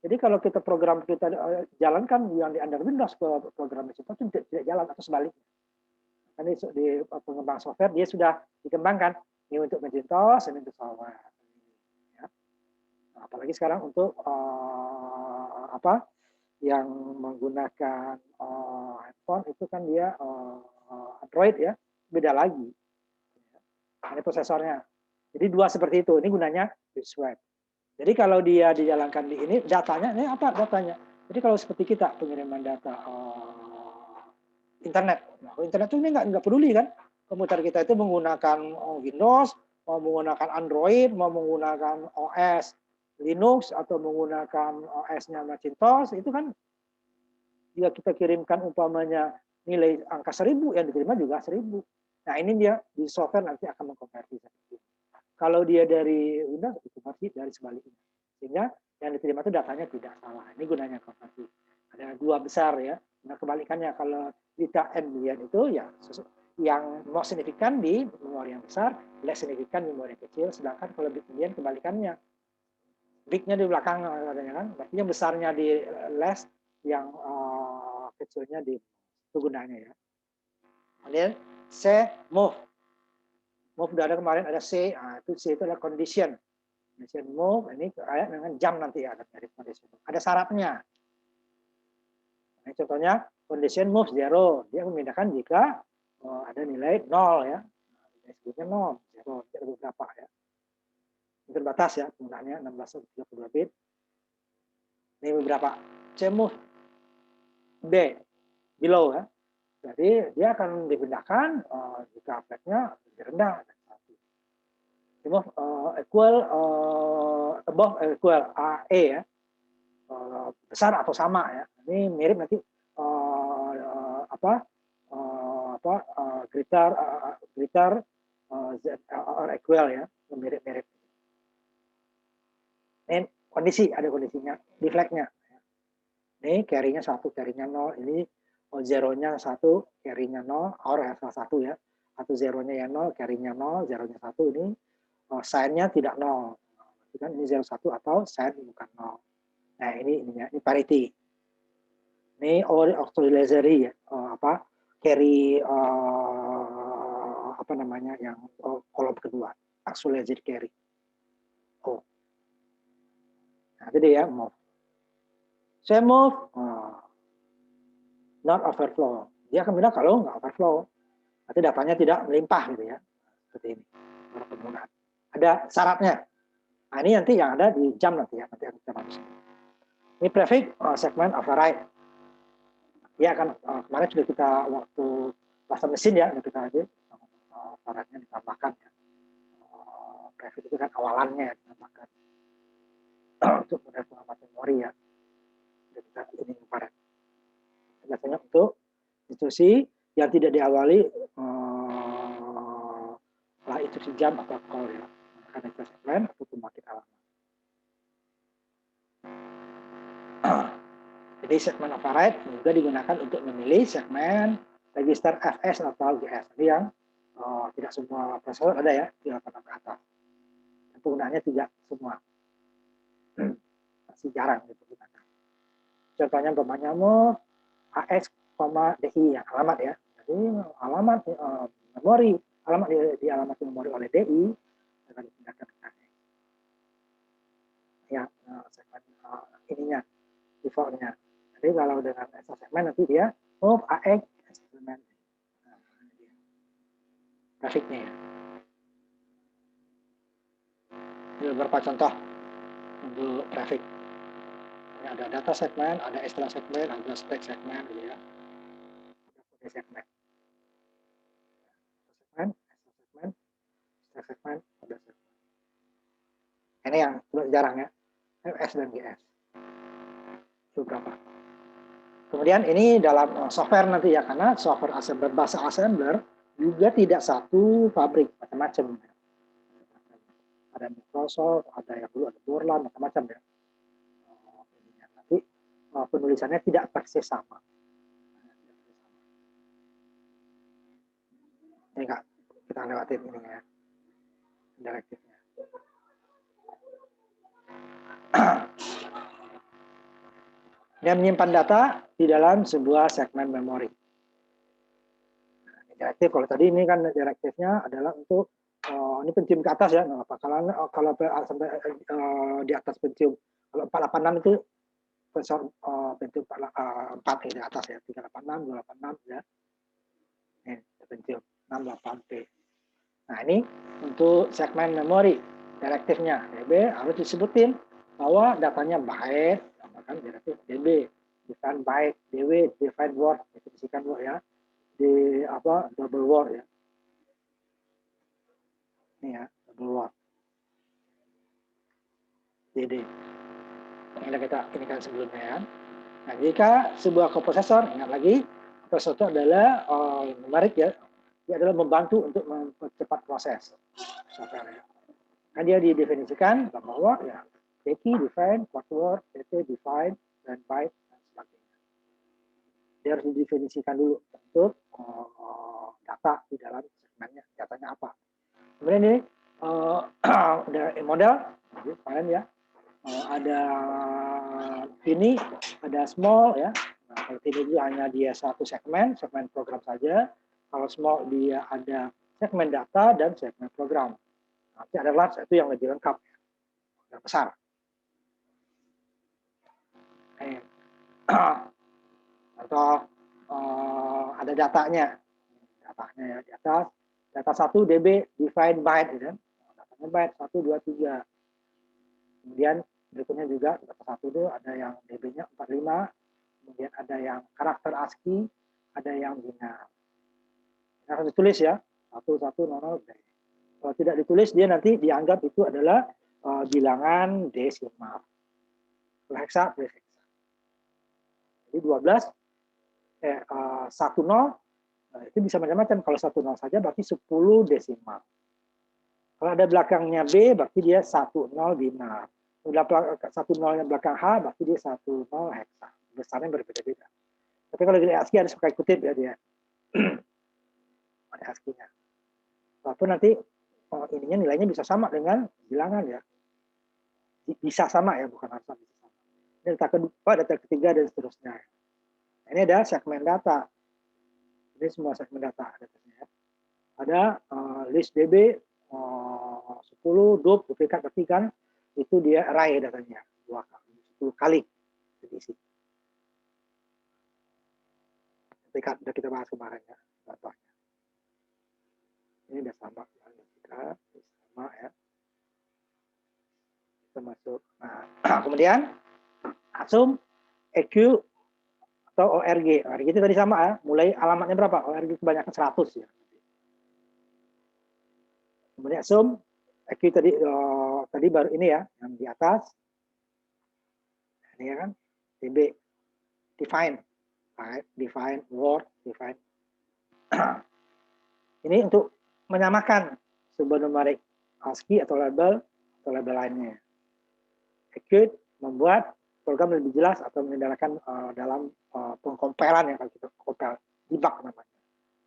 Jadi kalau kita program kita jalankan yang di under Windows ke program Macintosh itu tidak jalan atau sebaliknya. Ini di pengembang software dia sudah dikembangkan ini untuk Macintosh, ini untuk software. Ya. Nah, apalagi sekarang untuk yang menggunakan handphone itu kan dia Android ya, beda lagi. Ini prosesornya. Jadi dua seperti itu. Ini gunanya bit swap. Jadi kalau dia dijalankan di ini, datanya, ini apa datanya? Jadi kalau seperti kita pengiriman data internet. Nah, internet itu ini nggak peduli kan. Komputer kita itu menggunakan Windows, mau menggunakan Android, mau menggunakan OS Linux, atau menggunakan OS-nya Macintosh, itu kan jika kita kirimkan umpamanya nilai angka 1000, yang diterima juga 1000. Nah, ini dia di software nanti akan mengkonversi. Kalau dia dari Windows, dikonversi dari sebaliknya. Sehingga yang diterima itu datanya tidak salah. Ini gunanya konversi. Ada dua besar ya. Nah, kebalikannya kalau kita ambient itu ya yang most signifikan di memori yang besar, less signifikan di memori yang kecil. Sedangkan kalau bit ambient kebalikannya. Big-nya di belakang katanya kan. Berarti yang besarnya di less, yang kecilnya di itu gunanya ya. Kemudian C move. Move udah ada kemarin, ada C, itu C itu adalah condition. Condition move, ini kayak dengan jam nanti ya, ada condition. Ada syaratnya. Nah, contohnya condition move 0, dia memindahkan jika ada nilai 0 ya. Disebutnya 0, 0, ada beberapa ya. Ini terbatas ya, penggunaannya 1632 bit. Ini beberapa. C move B, below ya. Jadi dia akan dipindahkan jika flagnya lebih rendah. Equal above equal AE ya, besar atau sama ya. Ini mirip nanti greater or equal ya, mirip-mirip. Ini kondisi, ada kondisinya di flagnya. Ini carry-nya 1, carry-nya 0, ini zero-nya 1, carry-nya 0, or salah 1 ya. Atau zero-nya ya 0, carry-nya 0, zero-nya 1, ini sign-nya tidak 0. Kan ini 01 atau sign bukan 0. Nah, ini parity. Ini auxiliary ya, carry yang kolom kedua, auxiliary carry. Oh. Nah, itu dia move. Saya move not overflow. Dia akan bilang kalau nggak overflow, nanti datanya tidak melimpah gitu ya. Seperti ini. Penggunaan. Ada syaratnya. Nah, ini nanti yang ada di jam nanti ya, nanti kita bahas. Ini prefix segment override. Dia akan kemarin sudah kita waktu bahasa mesin ya, kita aja syaratnya ditambahkan ya. Prefix itu kan awalannya ya, ditambahkan untuk pengamatan memori ya. Kita ini kemarin. instruksi yang tidak diawali lah itu jam atau call ya, karena itu segmen atau pembangkit alamat. Jadi segmen override juga digunakan untuk memilih segmen register FS atau GS. Ini yang tidak semua prosesor ada ya, 8 ke atas. Penggunaannya tidak semua. Masih jarang digunakan. Contohnya umpamanya move AX, DI yang alamat ya. Jadi alamat memori, alamat di alamat memori oleh DI akan dipindahkan ke AX. Ya, segmen ininya, defaultnya. Jadi kalau dengan segmen nanti dia move AX segmen. Grafiknya ya. Ini beberapa contoh untuk grafik. Ada data segmen, ada extra segmen, ada spec segmen, gitu ya. Ada segmen. Segmen, extra segmen, spec segmen, ada segmen. Ini yang jarang ya, FS dan GS. Itu berapa? Kemudian ini dalam software nanti ya, karena software assembler, bahasa assembler juga tidak satu pabrik, macam-macam. Ada Microsoft, ada yang dulu ada Borland, macam-macam ya. Nanti penulisannya tidak persis sama. Ini enggak, kita lewatin ini ya, direktifnya. Dia menyimpan data di dalam sebuah segmen memori. Direktif kalau tadi ini kan direktifnya adalah untuk ini pencium ke atas ya, nggak apa. Kalau sampai di atas pencium, kalau 486 itu pencium 4 di atas ya, 386, 286 ya. Ini pencium 68P. Nah ini untuk segmen memori direktifnya, DB harus disebutin bahwa datanya byte, kan direktif DB, define byte, DW, define word, definisikan word ya, di apa double word ya. Ini ya, double word. DD. Ini kita ini kan sebelumnya ya. Nah, jika sebuah koprosesor, ingat lagi, koprosesor adalah numerik ya, dia adalah membantu untuk mempercepat proses software ya. Nah, dia didefinisikan bahwa ya key define, password, CT define, dan byte dan sebagainya. Dia harus didefinisikan dulu untuk data di dalam segmennya, datanya apa. Kemudian ini ada model, kalian ya, ada ini, ada small ya. Nah, kalau ini juga hanya dia satu segmen program saja. Kalau small dia ada segmen data dan segmen program. Nanti ada large itu yang lebih lengkap, yang besar. Atau ada datanya ya di atas. Data 1 DB define byte, gitu kan? Datanya byte 1, 2, 3. Kemudian berikutnya juga data 1 itu ada yang DB-nya 45, kemudian ada yang karakter ASCII, ada yang binar. Nah, harus ditulis ya, 1100. Kalau tidak ditulis dia nanti dianggap itu adalah bilangan desimal. Kalau heksa, heksa. Jadi 12 10 nah, itu bisa macam-macam. Kalau 10 saja berarti 10 desimal. Kalau ada belakangnya B berarti dia 10 binar. Kalau 10 yang belakang H berarti dia 10 heksa. Besarnya berbeda-beda. Tapi kalau di ASCII harus pakai kutip ya dia. Ada ASCII-nya. Walaupun nanti ininya nilainya bisa sama dengan bilangan ya. Bisa sama ya, bukan harus bisa sama. Ini data kedua, data ketiga dan seterusnya. Ini ada segmen data. Ini semua segmen data datanya. Ada list DB 10 duplikat berarti kan itu dia array datanya 10 kali diisi. Duplikat sudah kita bahas kemarin ya contohnya. Ini udah sama sama ya. Kita masuk. Nah, kemudian asum EQ atau ORG. ORG itu tadi sama ya. Mulai alamatnya berapa? ORG kebanyakan 100 ya. Kemudian asum EQ tadi baru ini ya, yang di atas. Ini ya kan, DB define define, word, define. Ini untuk menyamakan sebuah numerik ASCII atau label lainnya. Execute membuat program lebih jelas atau mengendalikan dalam pengkompilan, ya, kalau kita compile, debug namanya.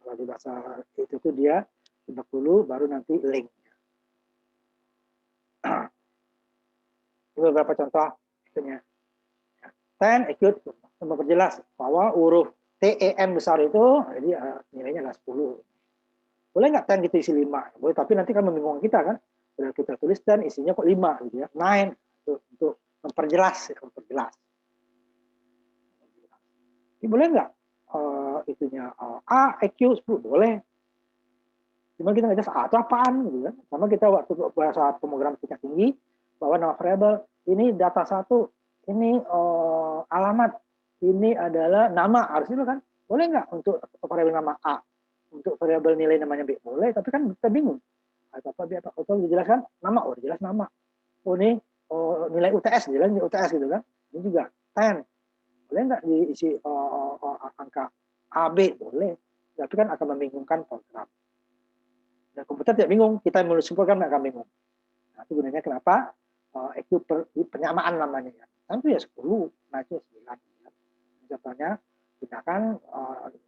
Kalau di bahasa itu tuh dia debug dulu, baru nanti link. Ini beberapa contoh itunya. 10 execute memperjelas bahwa huruf TEN besar itu jadi nilainya adalah 10. Boleh nggak 10 kita isi 5? Boleh, tapi nanti kan membingungkan kita kan. Sudah kita tulis 10 isinya kok 5 gitu ya. 9 untuk memperjelas, ya, memperjelas. Ini boleh nggak itunya A, EQ 10? Boleh. Cuma kita nggak jelas A itu apaan gitu kan. Sama kita waktu bahasa pemrograman tingkat tinggi bahwa nama variabel ini data 1, ini alamat, ini adalah nama, harus itu kan. Boleh nggak untuk variabel nama A? Untuk variabel nilai namanya B? Boleh, tapi kan kita bingung. Atau dijelaskan nama, jelas nama. Ini nilai UTS, jelas nilai UTS gitu kan. Ini juga 10. Boleh nggak diisi angka AB? Boleh. Tapi kan akan membingungkan program. Dan komputer tidak bingung, kita menulis program nggak akan bingung. Nah, itu gunanya kenapa itu penyamaan namanya. Tentu ya 10, nah itu 9. Contohnya, kita akan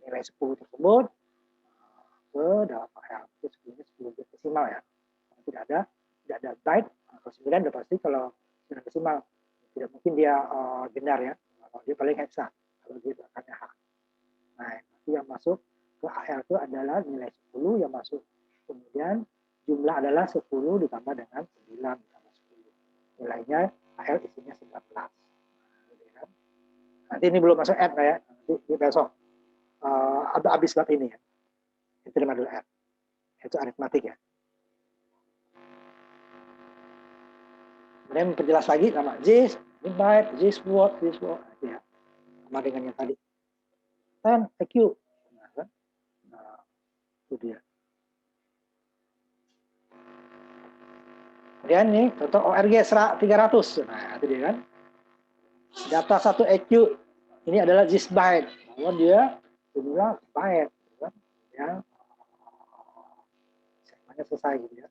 nilai 10 tersebut ke dalam file. Itu 10 bit desimal ya. Tidak ada byte, atau 9 udah pasti kalau 9 desimal. Tidak mungkin dia benar ya. Dia paling hexa kalau dia akannya H. Nah, yang masuk ke AL itu adalah nilai 10 yang masuk. Kemudian jumlah adalah 10 ditambah dengan 9 ditambah 10. Nilainya AL isinya 19. Nanti ini belum masuk add ya. Nanti besok habis bab ini ya. Itu terima dulu add. Itu aritmatik ya. Kemudian memperjelas lagi nama this, byte, this word, ya. Sama dengan yang tadi. 10 EQ. Nah, itu dia. Kemudian nih contoh ORG 300. Nah, itu dia kan. Data 1 EQ ini adalah this byte. Bahwa dia jumlah byte. Kan? Ya. Segmennya selesai gitu ya.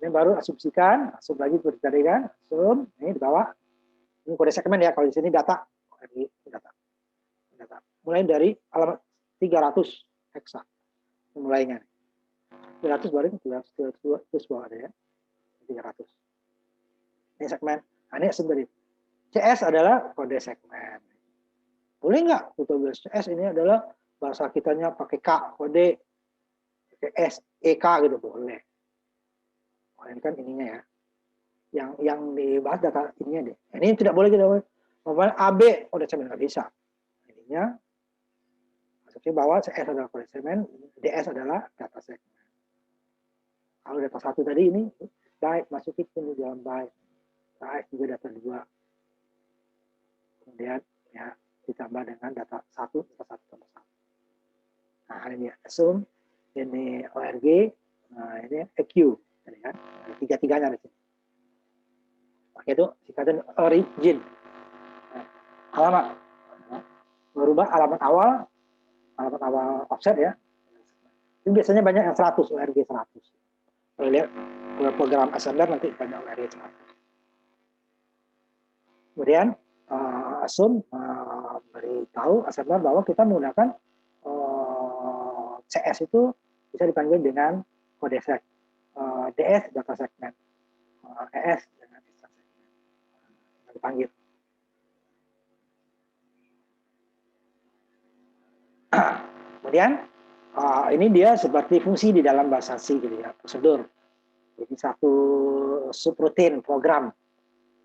Ini baru asumsikan, asum lagi berjadikan, asum, ini di bawah. Ini kode segmen ya, kalau di sini data. Data. Mulai dari alamat 300 hexa. Mulainya. 300 baru 300 bawah ada ya. 300. Ini segmen. Nah, ini asum dari CS adalah kode segmen. Boleh nggak tutorial CS ini adalah bahasa kitanya pakai K, kode pakai S, EK gitu, boleh. Oh, ini kan ininya ya. Yang dibahas data ininya deh. Ini tidak boleh kita ngomong AB kode segmen, nggak bisa. Ininya maksudnya bahwa CS adalah kode segmen, DS adalah data segmen. Kalau data 1 tadi ini byte, masukin di dalam byte. Byte juga data 2. Kemudian ya ditambah dengan data 1 tambah 1. Nah, ini assume, ini ORG, nah ini EQ, kan? Tiga-tiganya di sini. Pakai itu singkatan origin. Nah, alamat. Nah, merubah alamat awal offset ya. Ini biasanya banyak yang 100, ORG 100. Kalau lihat program assembler nanti banyak ORG 100. Kemudian asum beritahu assembler bahwa kita menggunakan CS itu bisa dipanggil dengan kode seg, DS data segment, ES dengan data segment. Dipanggil. Kemudian ini dia seperti fungsi di dalam bahasa C gitu ya, prosedur. Jadi satu subroutine program.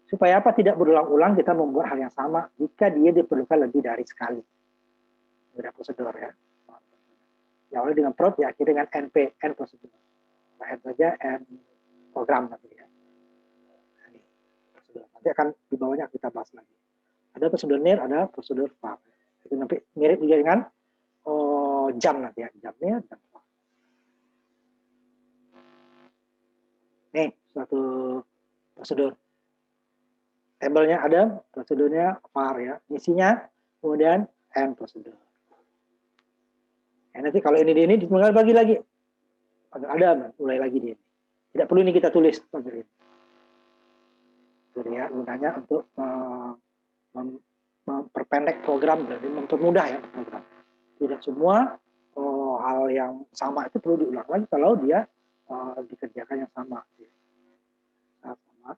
Supaya apa? Tidak berulang-ulang kita membuat hal yang sama jika dia diperlukan lebih dari sekali. Ada prosedur ya. Diawali dengan prod, diakhiri dengan NP, N prosedur. Nah, N saja, N program nanti ya. Ini prosedur. Nanti akan di bawahnya kita bahas lagi. Ada prosedur near, ada prosedur far. Itu nanti mirip juga dengan jam nanti ya. Jamnya, jam far. Nih, suatu prosedur. Tabelnya ada, prosedurnya var ya, isinya, kemudian and prosedur. Ya, nanti kalau ini tinggal bagi lagi. Ada mulai lagi di ini. Tidak perlu ini kita tulis seperti ini. Jadi ya gunanya untuk memperpendek program, jadi mempermudah ya program. Tidak semua hal yang sama itu perlu diulang lagi kalau dia dikerjakan yang sama. Sama.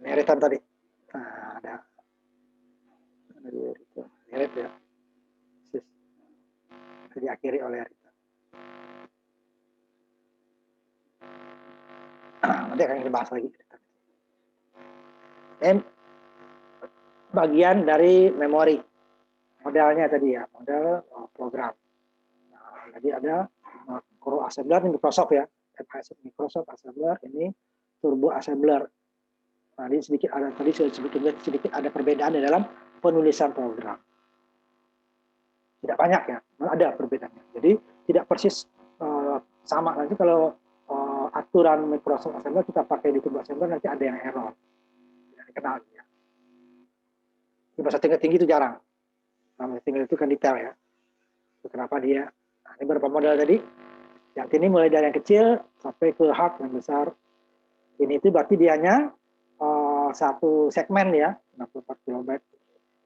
Ini Eritan tadi. Nah, ada Erit ya. Diakhiri oleh Eritan. Nanti akan kita bahas lagi. Ini bagian dari memori. Modelnya tadi ya, model program. Nah, jadi ada Macro Assembler ini Microsoft ya, Microsoft Assembler ini Turbo Assembler. Nah, ini sedikit ada perbedaan di dalam penulisan program. Tidak banyak ya, ada perbedaannya. Jadi tidak persis sama. Nanti kalau aturan Microsoft Assembler kita pakai di Turbo Assembler nanti ada yang error, tidak dikenal ya. Di bahasa tinggi itu jarang. Nah, tinggal itu kan detail ya. Kenapa dia? Nah, ini beberapa model tadi. Yang ini mulai dari yang kecil sampai ke hard yang besar. Ini itu berarti dianya satu segmen ya, 64 kilobyte.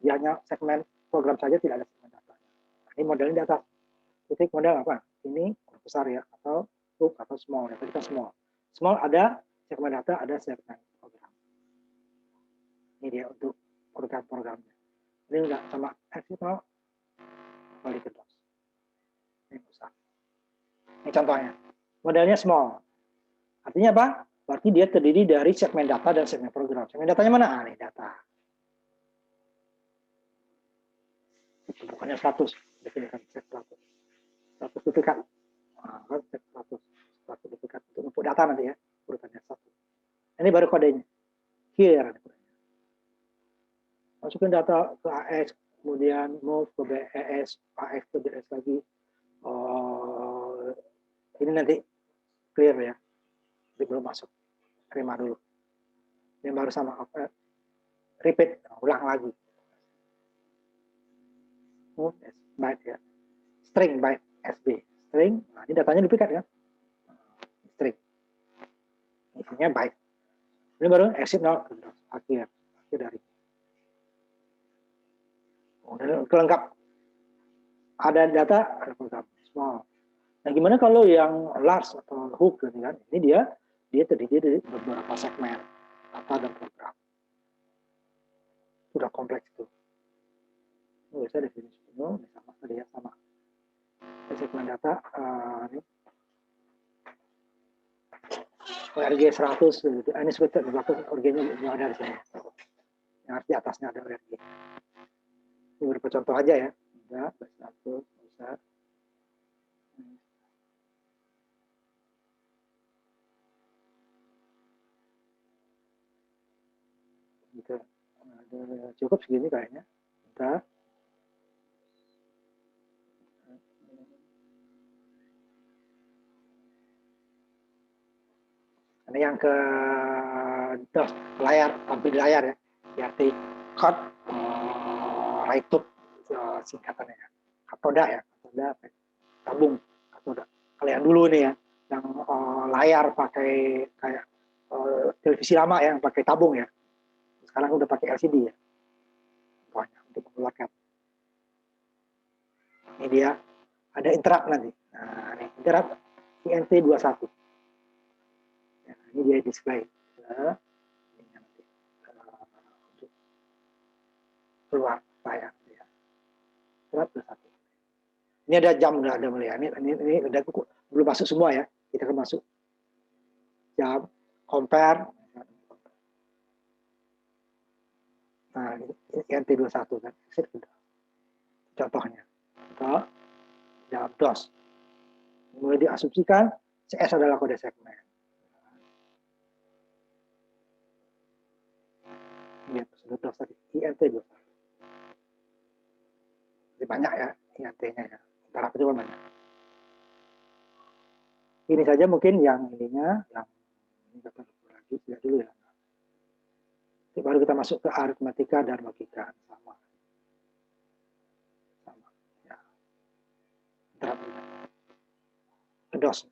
Dianya segmen program saja, tidak ada segmen data. Nah, ini modelnya di atas. Titik model apa? Ini besar ya, atau hook atau small ya. Tadi kan small. Small ada segmen data, ada segmen program. Ini dia untuk program-programnya. Ini enggak sama XML balik ke DOS. Ini besar. Ini contohnya. Modelnya small. Artinya apa? Berarti dia terdiri dari segmen data dan segmen program. Segmen datanya mana? Ah, ini data. Itu bukannya 100. Definisikan set 100. 100 duplikat. Nah, set 100. 100 duplikat untuk input data nanti ya. Urutannya 1. Ini baru kodenya. Here. Masukin data ke AS, kemudian move ke BES, AS ke BES lagi. Ini nanti clear ya. Jadi belum masuk. Terima dulu. Ini baru sama repeat, ulang lagi. Move byte ya. String byte SB. String, nah ini datanya duplikat ya. String. Isinya byte. Ini baru exit 0 akhir dari. Kelengkap. Ada data, ada program. Small. Nah, gimana kalau yang large atau hook gitu kan? Ini dia terdiri dari beberapa segmen data dan program. Sudah kompleks itu. Ini bisa definisi penuh, ini sama tadi ya sama. Segmen data ini ORG 100 gitu. Ini sebetulnya di belakang ORG-nya ada di sini. Yang di atasnya ada ORG. Ini beberapa contoh aja ya. Ada satu bisa. Gitu. Cukup segini kayaknya. Kita ini yang ke DOS layar, tampil di layar ya. Berarti code write singkatannya ya. Katoda ya, katoda tabung katoda. Kalau yang dulu nih ya, yang layar pakai kayak televisi lama ya, yang pakai tabung ya. Sekarang udah pakai LCD ya. Pokoknya untuk mengeluarkan. Ini dia ada interrupt nanti. Nah, ini interrupt INT21. Ya, ini dia display. Nah, ini nanti untuk keluar layar. Ya. Interrupt 21. Ini ada jam, udah ada mulai. Ini udah belum masuk semua ya. Kita akan masuk jam, compare. Nah, ini INT21 kan. Contohnya. Contoh dalam DOS. Mulai diasumsikan CS adalah kode segmen. Ini DOS tadi, INT21. Jadi banyak ya INT-nya ya. Taraf itu banyak. Ini saja mungkin yang ininya, yang ini kita lagi lihat dulu ya. Baru kita masuk ke aritmatika dan logika. Sama. Ya. Kedos.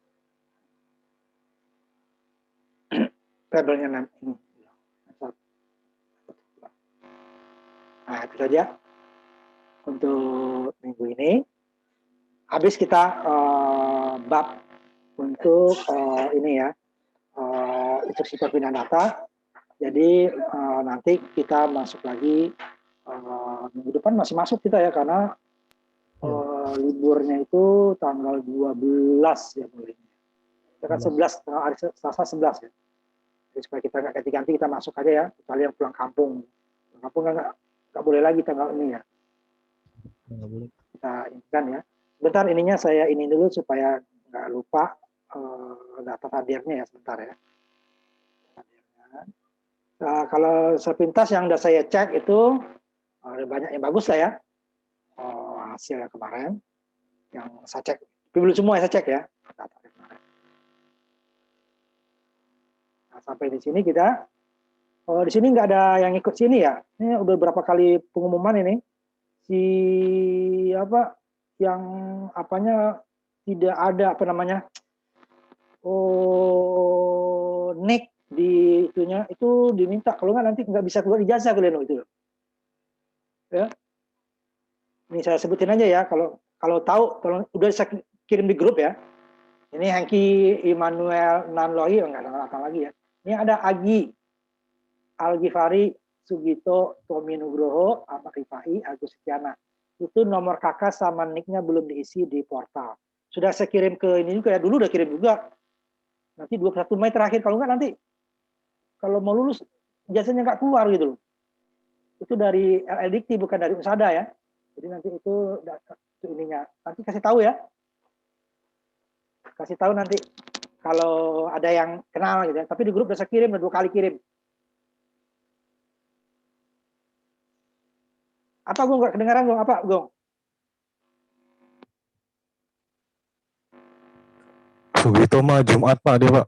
Tabelnya ini. Nah, itu saja untuk minggu ini. Habis kita bab untuk ini ya, instruksi perpindahan data. Jadi nanti kita masuk lagi minggu depan masih masuk kita ya, karena liburnya itu tanggal 12 ya mulai. Kita kan 11, hari Selasa 11 ya. Jadi supaya kita nggak ganti-ganti, kita masuk aja ya, kecuali yang pulang kampung. Pulang kampung nggak boleh lagi tanggal ini ya. Nggak boleh. Kita inginkan ya. Sebentar ininya saya ini dulu supaya nggak lupa data hadirnya ya, sebentar ya. Nah, kalau sepintas yang sudah saya cek itu banyak yang bagus lah ya, hasil yang kemarin yang saya cek, belum semua yang saya cek ya. Nah, sampai di sini kita, di sini nggak ada yang ikut sini ya. Ini udah berapa kali pengumuman ini, si apa yang apanya tidak ada apa namanya, nick di itunya itu diminta, kalau nggak nanti nggak bisa keluar ijazah kalian itu ya. Ini saya sebutin aja ya, kalau tahu tolong udah saya kirim di grup ya. Ini Hengki Immanuel Nanlohi, nggak datang lagi ya. Ini ada Agi Algifari Sugito Tommy Nugroho sama Rifai Agus Setiana. Itu nomor kakak sama nicknya belum diisi di portal. Sudah saya kirim ke ini juga ya, dulu udah kirim juga. Nanti 21 Mei terakhir, kalau nggak nanti kalau mau lulus jasanya nggak keluar gitu loh. Itu dari LLDikti bukan dari Unsada ya. Jadi nanti itu ininya. Nanti kasih tahu ya. Kasih tahu nanti kalau ada yang kenal gitu ya. Tapi di grup udah saya kirim, udah 2 kali kirim. Apa Gung, nggak kedengaran Gung? Apa Gung? Sugito mah Jumat Pak dia Pak.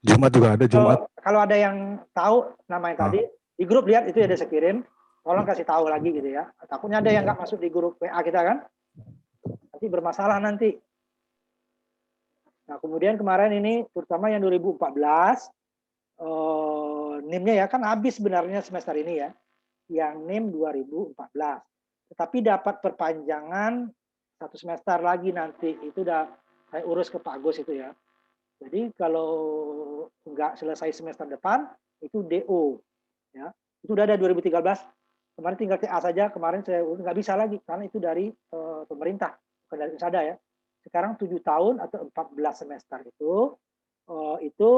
Jumat juga ada Jumat. Kalau ada yang tahu namanya tadi di grup lihat itu ya udah saya kirim. Tolong kasih tahu lagi gitu ya. Takutnya ada yang nggak masuk di grup WA kita kan. Nanti bermasalah nanti. Nah, kemudian kemarin ini terutama yang 2014 NIM-nya ya kan habis sebenarnya semester ini ya. Yang NIM 2014. Tetapi dapat perpanjangan 1 semester lagi nanti. Itu udah saya urus ke Pak Agus itu ya. Jadi kalau nggak selesai semester depan itu DO ya. Itu udah ada 2013. Kemarin tinggal TA saja, kemarin saya nggak bisa lagi karena itu dari pemerintah, bukan dari Unsada ya. Sekarang 7 tahun atau 14 semester itu